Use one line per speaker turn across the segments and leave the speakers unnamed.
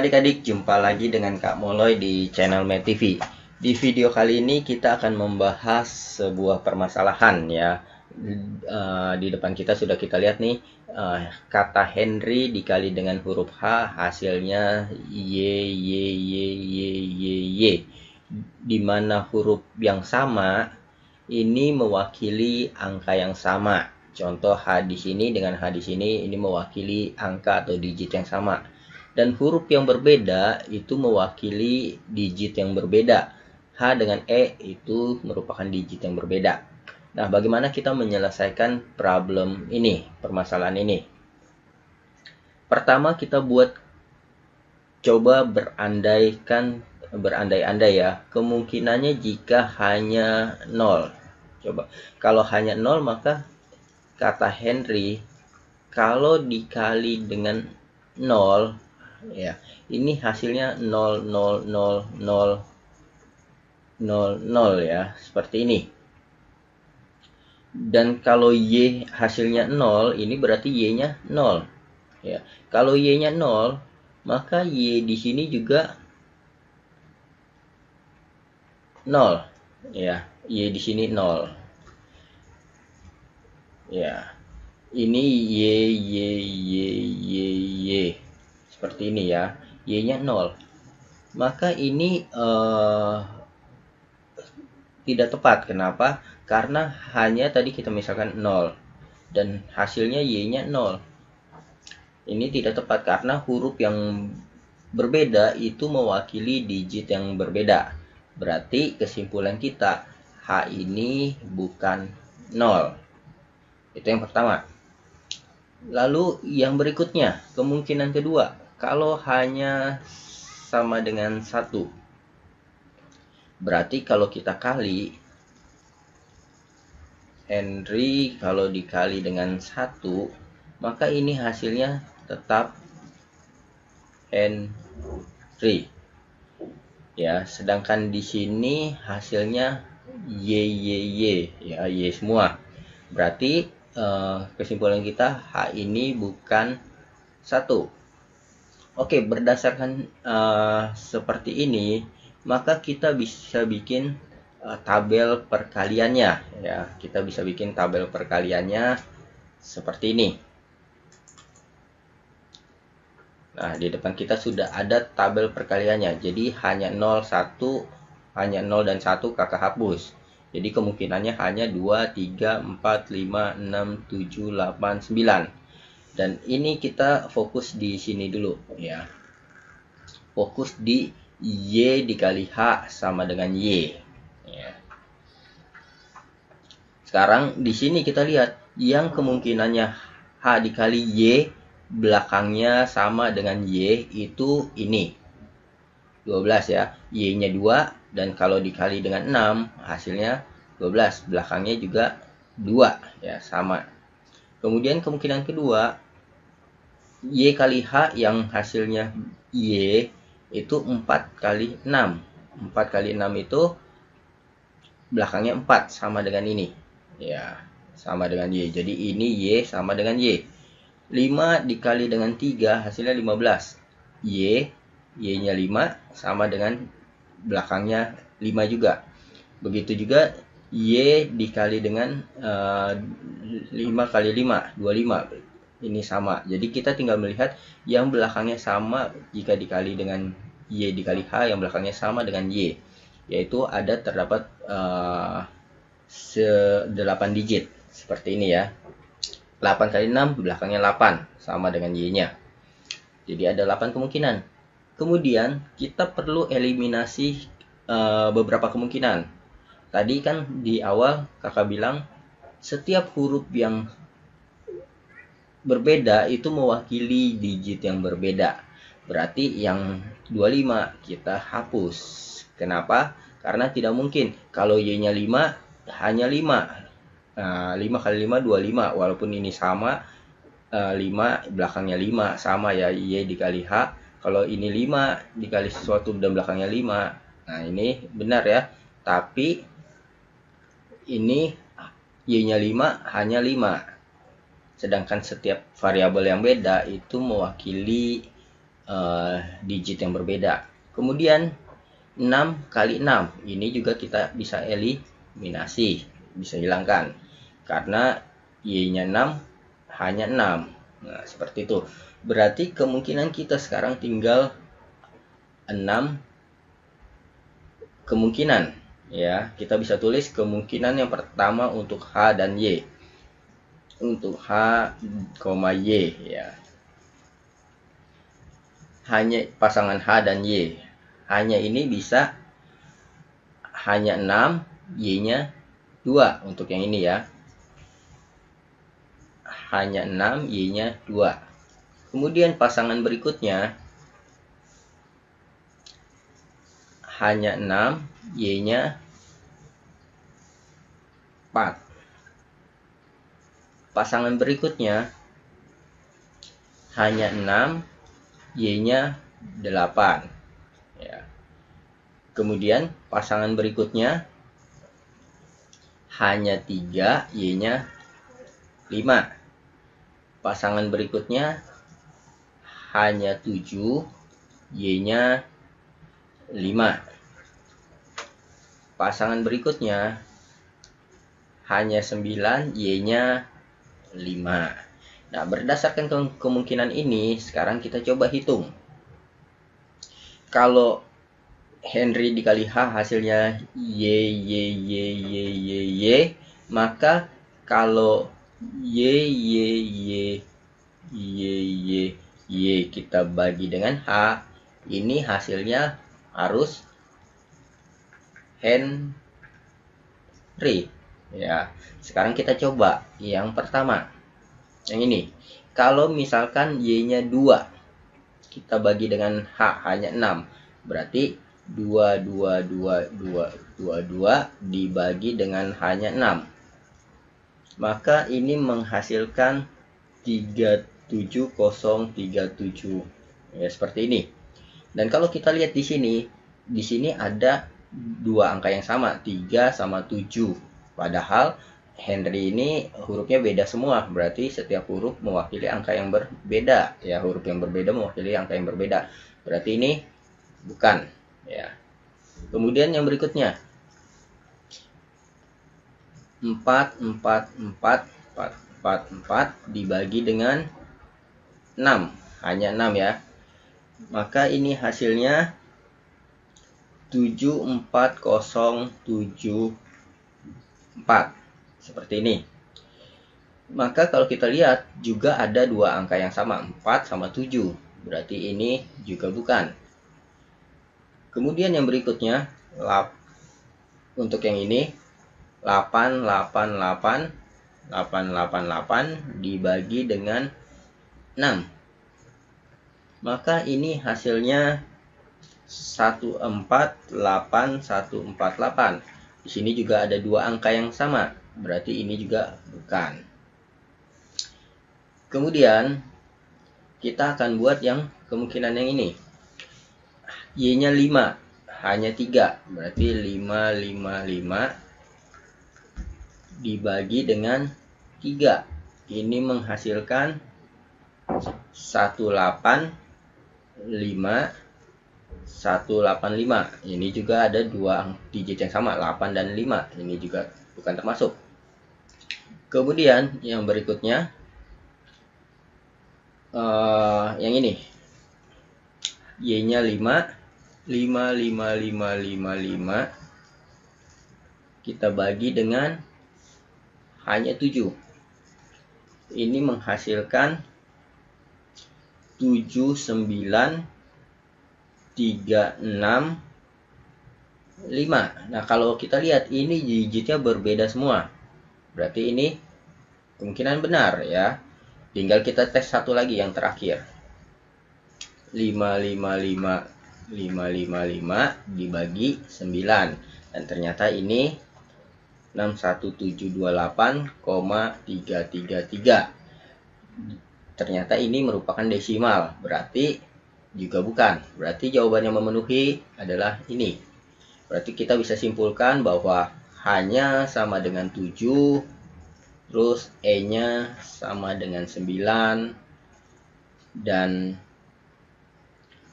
adik-adik, jumpa lagi dengan Kak Moloy di channel MedTV. Di video kali ini kita akan membahas sebuah permasalahan ya. Di depan kita sudah kita lihat nih, kata Henry dikali dengan huruf H hasilnya Y. Di mana huruf yang sama ini mewakili angka yang sama. Contoh H di sini dengan H di sini ini mewakili angka atau digit yang sama. Dan huruf yang berbeda itu mewakili digit yang berbeda. H dengan E itu merupakan digit yang berbeda. Nah, bagaimana kita menyelesaikan problem ini, permasalahan ini? Pertama kita coba berandai-andai ya. Kemungkinannya jika hanya 0. Coba, kalau hanya 0 maka kata Henry kalau dikali dengan 0 ya, ini hasilnya 0,00000 ya, seperti ini. Dan kalau Y hasilnya 0, ini berarti Y-nya 0 ya. Kalau Y-nya 0, maka Y di sini juga 0 ya. Y di sini 0 ya. Ini Y seperti ini ya, Y-nya 0. Maka ini tidak tepat. Kenapa? Karena hanya tadi kita misalkan 0 dan hasilnya Y-nya 0. Ini tidak tepat karena huruf yang berbeda itu mewakili digit yang berbeda. Berarti kesimpulan kita H ini bukan 0. Itu yang pertama. Lalu yang berikutnya, kemungkinan kedua, kalau hanya sama dengan 1, berarti kalau kita kali Henry kalau dikali dengan 1, maka ini hasilnya tetap Henry ya. Sedangkan di sini hasilnya Y ya, Y semua. Berarti kesimpulan kita H ini bukan 1. Oke, berdasarkan seperti ini, maka kita bisa bikin tabel perkaliannya ya. Kita bisa bikin tabel perkaliannya seperti ini. Nah, di depan kita sudah ada tabel perkaliannya. Jadi hanya 0, 1, hanya 0 dan 1 kakak hapus. Jadi kemungkinannya hanya 2, 3, 4, 5, 6, 7, 8, 9. Dan ini kita fokus di sini dulu ya. Fokus di Y dikali H sama dengan Y ya. Sekarang di sini kita lihat yang kemungkinannya H dikali Y belakangnya sama dengan Y itu ini 12 ya. Y-nya 2 dan kalau dikali dengan 6 hasilnya 12. Belakangnya juga 2 ya, sama. Kemudian kemungkinan kedua, Y kali H yang hasilnya Y itu 4 kali 6. 4 kali 6 itu belakangnya 4 sama dengan ini. Ya, sama dengan Y. Jadi ini Y sama dengan Y. 5 dikali dengan 3 hasilnya 15. Y-nya 5 sama dengan belakangnya 5 juga. Begitu juga Y dikali dengan 5 kali 5, 25. Ini sama. Jadi kita tinggal melihat yang belakangnya sama jika dikali dengan Y dikali H, yang belakangnya sama dengan Y. Yaitu terdapat 8 digit. Seperti ini ya. 8 kali 6, belakangnya 8. Sama dengan Y-nya. Jadi ada 8 kemungkinan. Kemudian kita perlu eliminasi beberapa kemungkinan. Tadi kan di awal kakak bilang setiap huruf yang berbeda itu mewakili digit yang berbeda. Berarti yang 25 kita hapus. Kenapa? Karena tidak mungkin kalau Y-nya 5 hanya 5. 5 kali 5 25. Walaupun ini sama 5 belakangnya 5 sama ya, Y dikali H. Kalau ini 5 dikali sesuatu dan belakangnya 5. Nah, ini benar ya. Tapi ini Y-nya 5 hanya 5. Sedangkan setiap variabel yang beda itu mewakili digit yang berbeda. Kemudian 6 kali 6 ini juga kita bisa eliminasi, bisa hilangkan karena y-nya 6 hanya 6. Nah, seperti itu. Berarti kemungkinan kita sekarang tinggal 6 kemungkinan ya. Kita bisa tulis kemungkinan yang pertama untuk H dan Y. Untuk H, Y ya. Hanya pasangan H dan Y. Hanya ini bisa hanya 6, Y-nya 2 untuk yang ini ya. Hanya 6, Y-nya 2. Kemudian pasangan berikutnya hanya 6, Y-nya 4. Pasangan berikutnya hanya 6, Y-nya 8 ya. Kemudian pasangan berikutnya hanya 3, Y-nya 5. Pasangan berikutnya hanya 7, Y-nya 5. Pasangan berikutnya hanya 9, Y-nya 5. Nah, berdasarkan kemungkinan ini, sekarang kita coba hitung. Kalau Henry dikali H hasilnya Y, maka kalau Y kita bagi dengan H, ini hasilnya harus Henry. Ya, sekarang kita coba yang pertama. Yang ini. Kalau misalkan Y-nya 2, kita bagi dengan H hanya 6. Berarti 2 dibagi dengan hanya 6. Maka ini menghasilkan 37037. Ya, seperti ini. Dan kalau kita lihat di sini ada dua angka yang sama, 3 sama 7. Padahal Henry ini hurufnya beda semua, berarti setiap huruf mewakili angka yang berbeda. Ya, huruf yang berbeda mewakili angka yang berbeda. Berarti ini bukan. Ya. Kemudian yang berikutnya 4 dibagi dengan 6, hanya 6 ya. Maka ini hasilnya 74074. Seperti ini. Maka kalau kita lihat juga ada dua angka yang sama, 4 sama 7. Berarti ini juga bukan. Kemudian yang berikutnya, untuk yang ini 888 dibagi dengan 6. Maka ini hasilnya 148148. Di sini juga ada dua angka yang sama, berarti ini juga bukan. Kemudian kita akan buat yang kemungkinan yang ini. Y-nya 5, hanya 3, berarti 555 dibagi dengan 3. Ini menghasilkan 185. Ini juga ada dua digit yang sama, 8 dan 5. Ini juga bukan termasuk. Kemudian yang berikutnya yang ini. Y-nya 5, 5 kita bagi dengan hanya 7. Ini menghasilkan 79365. Nah, kalau kita lihat ini digitnya berbeda semua. Berarti ini kemungkinan benar ya. Tinggal kita tes satu lagi yang terakhir. 555 dibagi 9. Dan ternyata ini 61728,333. Ternyata ini merupakan desimal, berarti juga bukan. Berarti jawaban yang memenuhi adalah ini. Berarti kita bisa simpulkan bahwa hanya sama dengan 7, terus E-nya sama dengan 9, dan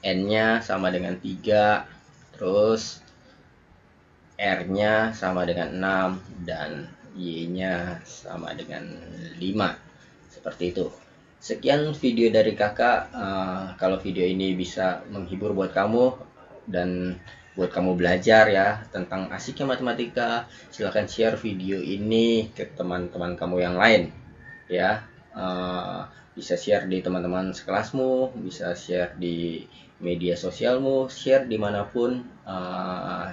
N-nya sama dengan 3, terus R-nya sama dengan 6, dan Y-nya sama dengan 5. Seperti itu. Sekian video dari kakak. Kalau video ini bisa menghibur buat kamu dan buat kamu belajar ya tentang asiknya matematika, silahkan share video ini ke teman-teman kamu yang lain ya. Bisa share di teman-teman sekelasmu, bisa share di media sosialmu, share dimanapun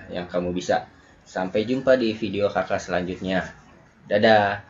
yang kamu bisa. Sampai jumpa di video kakak selanjutnya. Dadah.